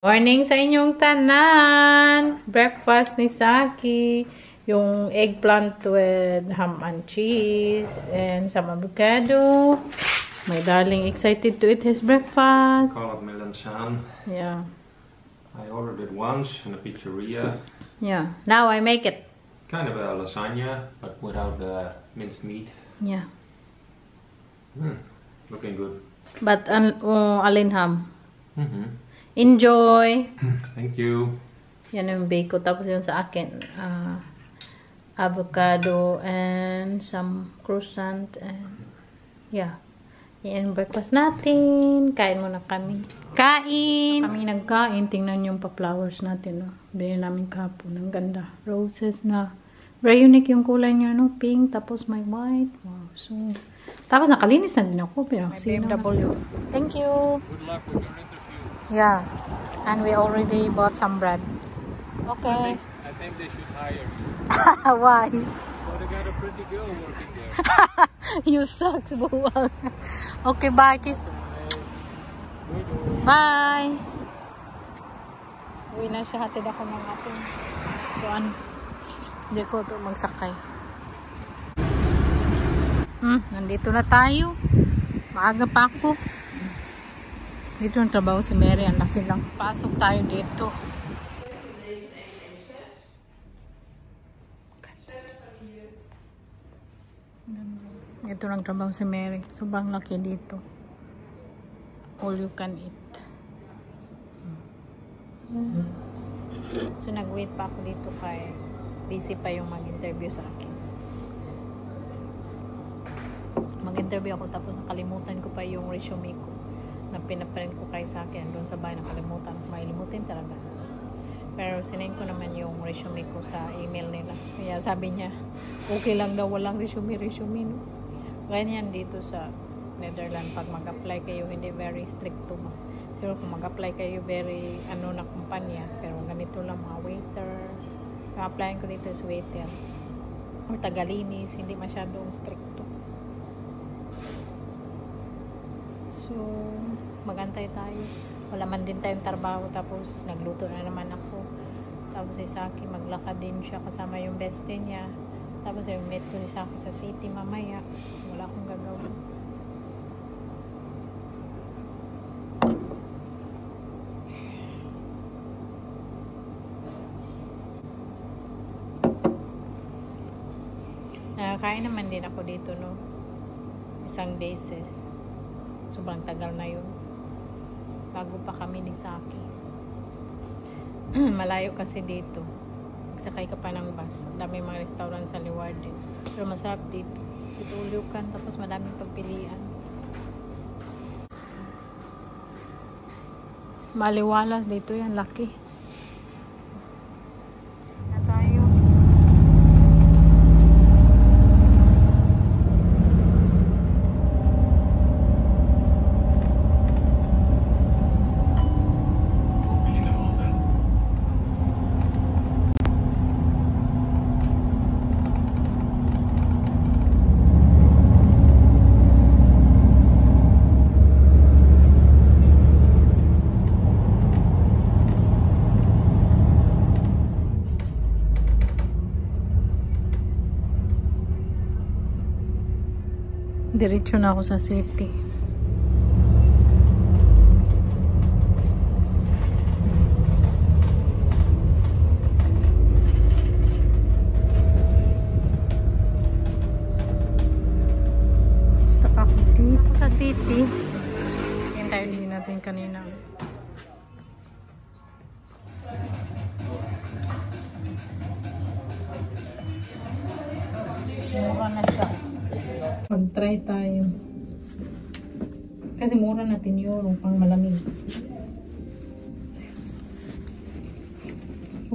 Morning sa inyong tanan! Breakfast ni Saki. Yung eggplant with ham and cheese and some avocado. My darling excited to eat his breakfast. Call it melanzan. Yeah. I ordered it once in a pizzeria. Yeah. Now I make it. Kind of a lasagna, but without the minced meat. Yeah. Looking good. But alin ham. Enjoy! Thank you. Yan yung bake ko. Tapos yung sa akin, avocado and some croissant and yeah. Yan breakfast natin. Kain muna kami. Kain! Kami nagkain. Tingnan yung pa-flowers natin. No? Bili namin kahapon. Ang ganda. Roses na. Very unique yung kulay niya. No? Pink. Tapos may white. Wow. So, tapos nakalinis na din ako. Pero BMW. Thank you! Good luck with your interview. Yeah, and we already bought some bread. Okay. I think they should hire you. Why? Well, they got a pretty girl working there. You suck, buwang. Okay, bye, kiss. Bye. Uwi na siya. Hatid ako ng ating doon. Hindi ko ito magsakay. Nandito na tayo. Maaga pa ako. Dito yung trabaho si Mary, ang laki lang. Pasok tayo dito. Ito lang trabaho si Mary. Sobrang laki dito. All you can eat. So nag-wait pa ako dito kaya busy pa yung mag-interview sa akin. Mag-interview ako tapos nakalimutan ko pa yung resume ko na pinaprint ko kay sa akin doon sa bahay. Nakalimutan ko, mailimutin talaga, pero sinend ko naman yung resume ko sa email nila, kaya sabi niya okay lang daw walang resume no? Ganyan dito sa Netherlands. Pag mag-apply kayo hindi very strict to ma. Siguro kung mag-apply kayo very na kumpanya, pero ganito lang mga waiter. Yung-applyin ko dito is waiter or tagalinis, hindi masyadong stricto. So magantay tayo. Wala man din tayong trabaho. Tapos nagluto na naman ako. Tapos si Saki maglakad din siya kasama yung bestie niya. Tapos yung meet ko si Saki sa city mamaya. So wala akong gagawin. Nakakain naman din ako dito, no? Isang beses. Sobrang tagal na yun. Bago pa kami ni Saki. Malayo kasi dito. Magsakay ka pa ng bus. Dami mga restaurant sa Liward din. Pero masarap dito. Itulyo ka. Tapos madaming pagpilian. Maliwalas dito yan. Laki. Na tayo. Diretso na ako sa city. Stop ako dito sa city. Yan tayo din natin kanina. Mura na siya. Mag-try tayo. Kasi mura natin euro pang malamig.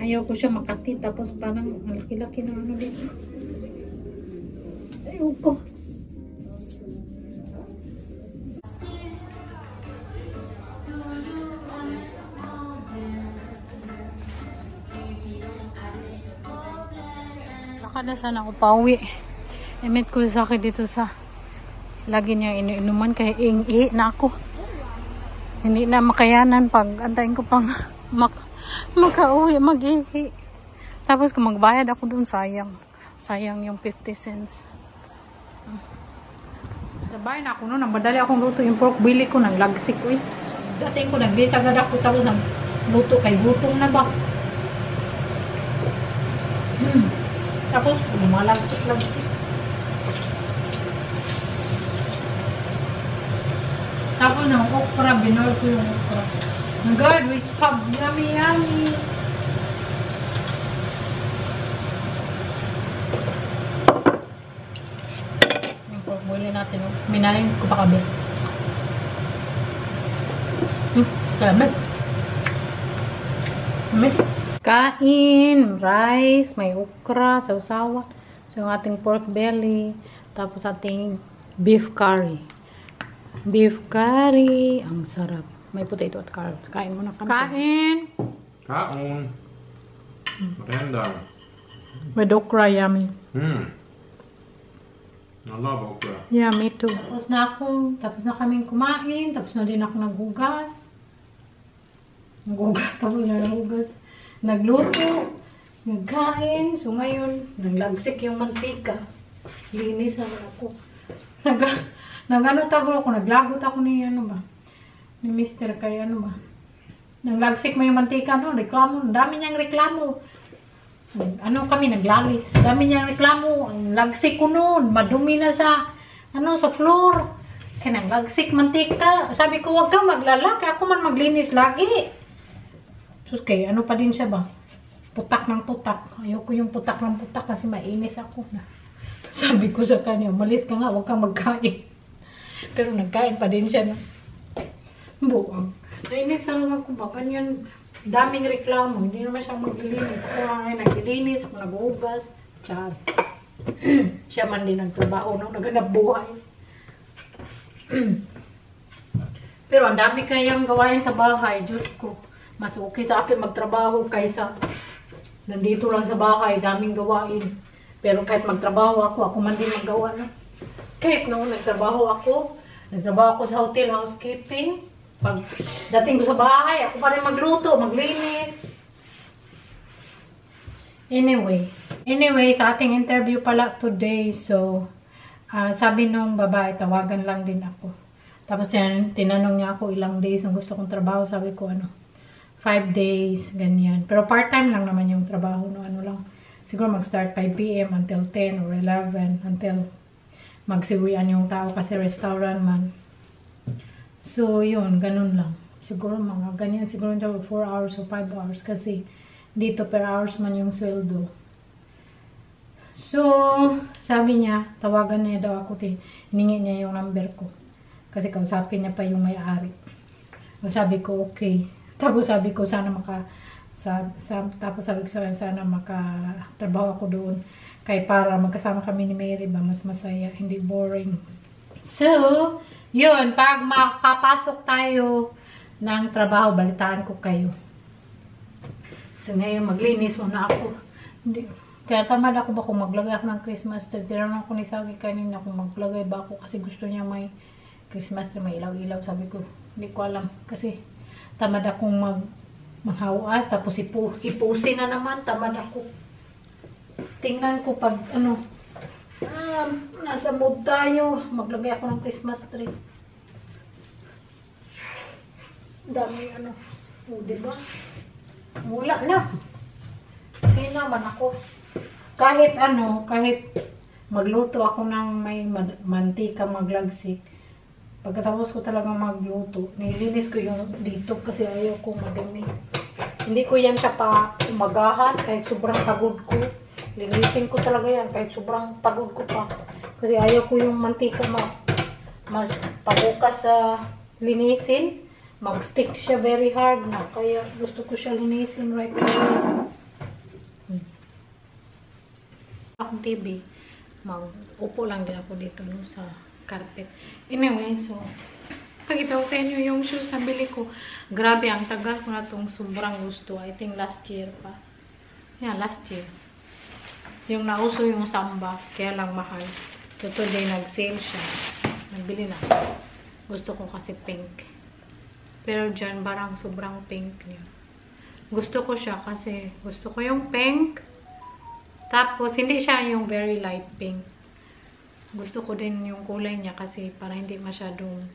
Ayaw ko siya makati. Tapos parang malaki-laki na ano dito. Ayaw ko. Lakad na sana ako pauwi. I-meet ko sa akin dito sa lagi niya iniinuman kaya ingi na ako. Hindi na makayanan pag antayin ko pang makauwi, mag-ihi. Tapos kung magbayad ako dun, sayang. Sayang yung 50 cents. Sabay na ako noon. Madali akong luto yung pork belly ko. Nang lagsik ko eh. Dating ko nagbisagad ako. Tapos nagluto kay gutom na ba. Tapos lumalagsik-lagsik. Tapos ng okra, binor ko yung okra. My God, which pub, yummy, yummy. Yung pork boiling natin, no? Minaling ko pa kabe. Lamig. Lamig. Kain, rice, may okra, sausawa. So, yung ating pork belly. Tapos ating beef curry. Beef curry. Ang sarap. May potato at carrots. Kain muna kami. Kain! Kaon. Maganda. With okra, yummy. I love okra. Yeah, me too. Tapos na kaming kumain. Tapos na din ako naghugas. Tapos na naghugas. Nagluto. Nagkain. So ngayon, naglagsik yung mantika. Linis ako. Naglagot ako ni Mr. kay Naglagsik mo yung mantika, no? Reklamo. Dami niyang reklamo. Naglalis. Dami niyang reklamo. Ang lagsik ko noon. Madumi na sa floor. Kaya naglagsik mantika. Sabi ko, wag kang maglalaki. Ako man maglinis lagi. So, kay pa din siya ba? Putak ng putak. Ayoko yung putak ng putak kasi mainis ako na. Sabi ko sa kanya, malis ka nga, wag kang magkain. Pero nagkain pa din siya na. Buang. Nainis talaga ako ba? Ganyan, daming reklamo. Hindi naman siya maglilinis. Ako nga naglilinis, ako nag-ugas. Char. Siya man din nagtrabaho nung naganap buhay. Pero ang dami kayang gawain sa bahay. Diyos ko. Mas okay sa akin magtrabaho kaysa nandito lang sa bahay. Daming gawain. Pero kahit magtrabaho ako man din maggawa na. Kahit noon nagtrabaho ako sa hotel housekeeping. Pag dating ko sa bahay, ako pa rin magluto, maglinis. Anyway, sa ating interview pala today, so, sabi nung babae, tawagan lang din ako. Tapos tinanong niya ako ilang days ang gusto kong trabaho. Sabi ko, 5 days, ganyan. Pero part-time lang naman yung trabaho, no, lang. Siguro mag-start 5 p.m. until 10 or 11, until magsiwian yung tao kasi restaurant man. So, yun, ganun lang. Siguro mga ganyan, siguro 4 hours o 5 hours kasi dito per hours man yung sweldo. So, sabi niya, tawagan niya daw ako, hiningi niya yung number ko. Kasi kausapin niya pa yung may-ari. So, sabi ko, okay. Tapos sabi ko, sana makatrabaho ako doon. Kaya para magkasama kami ni Mary ba, mas masaya, hindi boring. So, yun, pag makapasok tayo ng trabaho, balitaan ko kayo. So, ngayon, maglinis muna ako. Kaya tamad ako ba kung maglagay ako ng Christmas tree. Tinanong ako ni Sagi kanina kung maglagay ba ako kasi gusto niya may Christmas tree, may ilaw-ilaw. Sabi ko, hindi ko alam. Kasi tamad akong maghawas, tapos ipusin na naman, tamad ako. Tingnan ko pag, nasa mood tayo, maglagay ako ng Christmas tree. Dami, diba? Wala na. Kasi naman ako, kahit magluto ako ng may mantika, maglagsik, pagkatapos ko talagang magluto, nilinis ko yung dito kasi ayaw ko madumi. Hindi ko yan siya pa umagahan kahit sobrang pagod ko. Linisin ko talaga yan kahit sobrang pagod ko pa. Kasi ayaw ko yung mantika mas pabukas sa linisin. Mag-stick siya very hard na. Kaya gusto ko siya linisin right away. Akong TV. Mag-upo lang din ako dito sa carpet. Anyway, so pakita ko sa inyo yung shoes na bili ko. Grabe, ang tagal ko na itong sobrang gusto. I think last year pa. Yeah, last year. Yung nauso yung Samba, kaya lang mahal. So today nag-sale siya. Nagbili na. Gusto ko kasi pink. Pero dyan, parang sobrang pink niya. Gusto ko siya kasi gusto ko yung pink. Tapos, hindi siya yung very light pink. Gusto ko din yung kulay niya kasi para hindi masyadong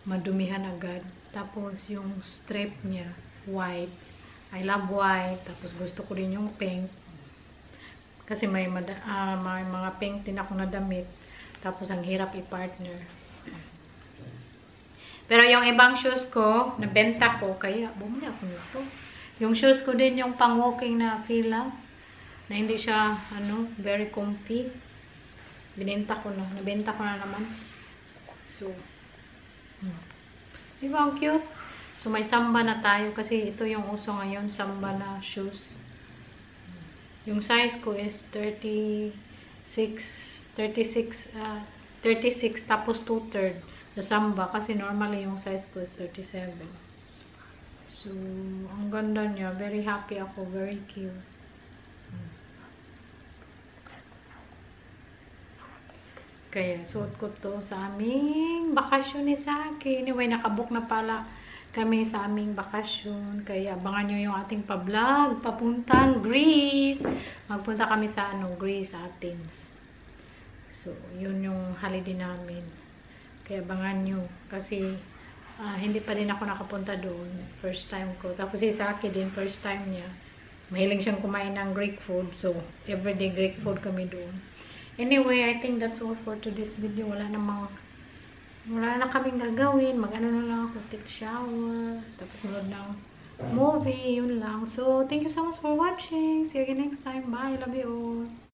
madumihan agad. Tapos, yung strip niya, white. I love white. Tapos, gusto ko din yung pink. Kasi may mga pink din ako na damit. Tapos, ang hirap i-partner. Pero yung ibang shoes ko, nabenta ko, kaya bumili ako nito. Yung shoes ko din, yung pang-walking na fila, na hindi siya, very comfy. Binenta ko na. Nabenta ko na naman. So, di ba ang cute? So, may samba na tayo kasi ito yung uso ngayon, samba na shoes. Yung size ko is 36 tapos 2/3 sa samba kasi normally yung size ko is 37. So, ang ganda niya. Very happy ako. Very cute. Kaya, suot ko to sa aming bakasyon ni Saki. Anyway, nakabook na pala kami sa aming bakasyon. Kaya, abangan nyo yung ating pa-vlog. Papuntang Greece. Magpunta kami sa, Greece, Athens. So, yun yung holiday namin. Kaya, abangan nyo. Kasi, hindi pa din ako nakapunta doon. First time ko. Tapos, si Saki din, first time niya. Mahiling siyang kumain ng Greek food. So, everyday Greek food kami doon. Anyway, I think that's all for today's video. Wala na kaming gagawin. Mag-ano na lang ako, take shower. Tapos manood ng movie. Yun lang. So, thank you so much for watching. See you again next time. Bye. Love you all.